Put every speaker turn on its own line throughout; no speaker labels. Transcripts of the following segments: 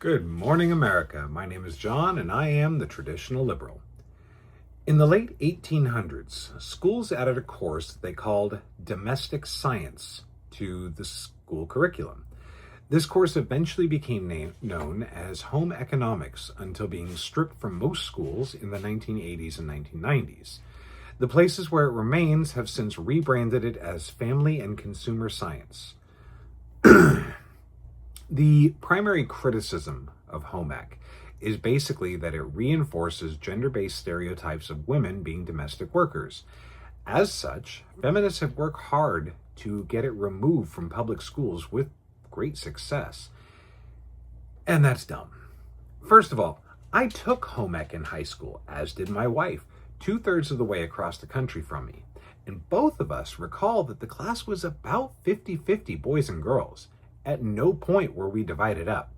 Good morning, America. My name is John, and I am the traditional liberal. In the late 1800s, schools added a course that they called domestic science to the school curriculum. This course eventually became known as home economics until being stripped from most schools in the 1980s and 1990s. The places where it remains have since rebranded it as family and consumer science. The primary criticism of home ec is basically that it reinforces gender-based stereotypes of women being domestic workers. As such, feminists have worked hard to get it removed from public schools with great success. And that's dumb. First of all, I took home ec in high school, as did my wife, 2/3 of the way across the country from me. And both of us recall that the class was about 50-50 boys and girls. At no point were we divided up.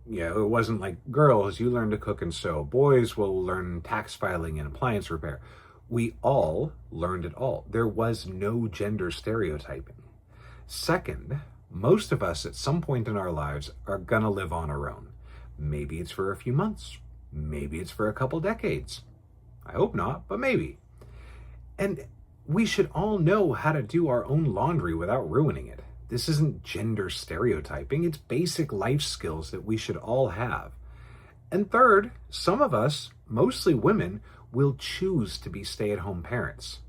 It wasn't like, girls, you learn to cook and sew. Boys will learn tax filing and appliance repair. We all learned it all. There was no gender stereotyping. Second, most of us at some point in our lives are gonna live on our own. Maybe it's for a few months. Maybe it's for a couple decades. I hope not, but maybe. And we should all know how to do our own laundry without ruining it. This isn't gender stereotyping, it's basic life skills that we should all have. And third, some of us, mostly women, will choose to be stay-at-home parents.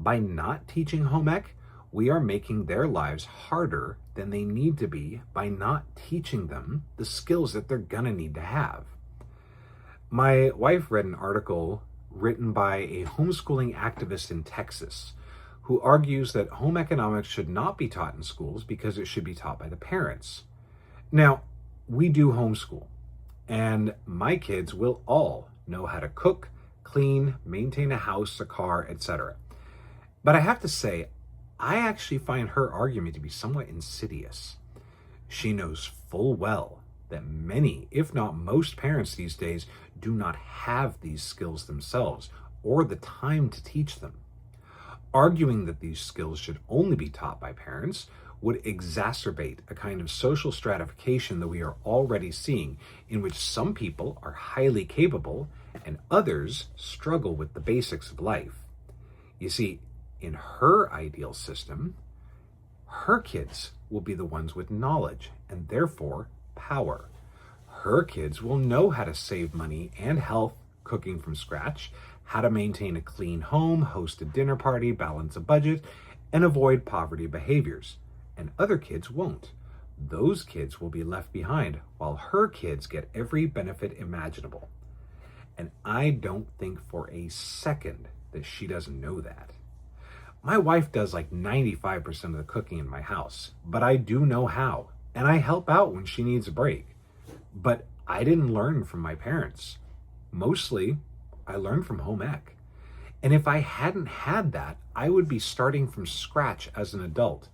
By not teaching home ec, we are making their lives harder than they need to be by not teaching them the skills that they're gonna need to have. My wife read an article written by a homeschooling activist in Texas who argues that home economics should not be taught in schools because it should be taught by the parents. Now, we do homeschool, and my kids will all know how to cook, clean, maintain a house, a car, etc. But I have to say, I actually find her argument to be somewhat insidious. She knows full well that many, if not most parents these days, do not have these skills themselves or the time to teach them. Arguing that these skills should only be taught by parents would exacerbate a kind of social stratification that we are already seeing, in which some people are highly capable and others struggle with the basics of life. You see, in her ideal system, her kids will be the ones with knowledge and therefore power. Her kids will know how to save money and health cooking from scratch, how to maintain a clean home, host a dinner party, balance a budget, and avoid poverty behaviors. And other kids won't. Those kids will be left behind while her kids get every benefit imaginable. And I don't think for a second that she doesn't know that. My wife does like 95% of the cooking in my house, but I do know how, and I help out when she needs a break. But I didn't learn from my parents. Mostly, I learned from home ec. And if I hadn't had that, I would be starting from scratch as an adult.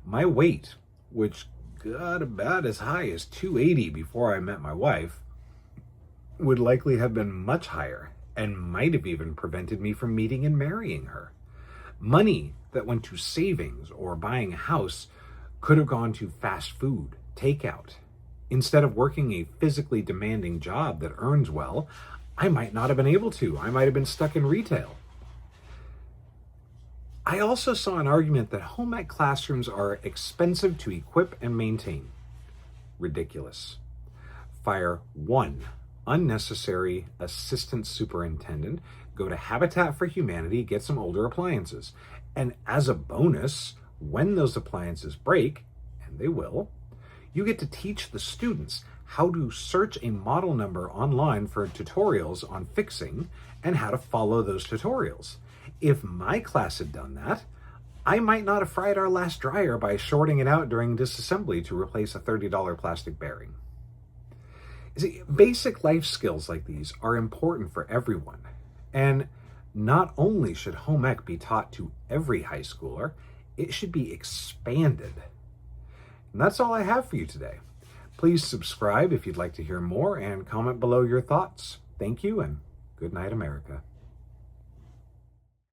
My weight, which got about as high as 280 before I met my wife, would likely have been much higher and might have even prevented me from meeting and marrying her. Money that went to savings or buying a house could have gone to fast food, takeout. Instead of working a physically demanding job that earns well, I might not have been able to. I might have been stuck in retail. I also saw an argument that home ec classrooms are expensive to equip and maintain. Ridiculous. Fire one unnecessary assistant superintendent, go to Habitat for Humanity, get some older appliances. And as a bonus, when those appliances break, and they will, you get to teach the students how to search a model number online for tutorials on fixing and how to follow those tutorials. If my class had done that, I might not have fried our last dryer by shorting it out during disassembly to replace a $30 plastic bearing. See, basic life skills like these are important for everyone. And not only should home ec be taught to every high schooler, it should be expanded. And that's all I have for you today. Please subscribe if you'd like to hear more and comment below your thoughts. Thank you and good night, America.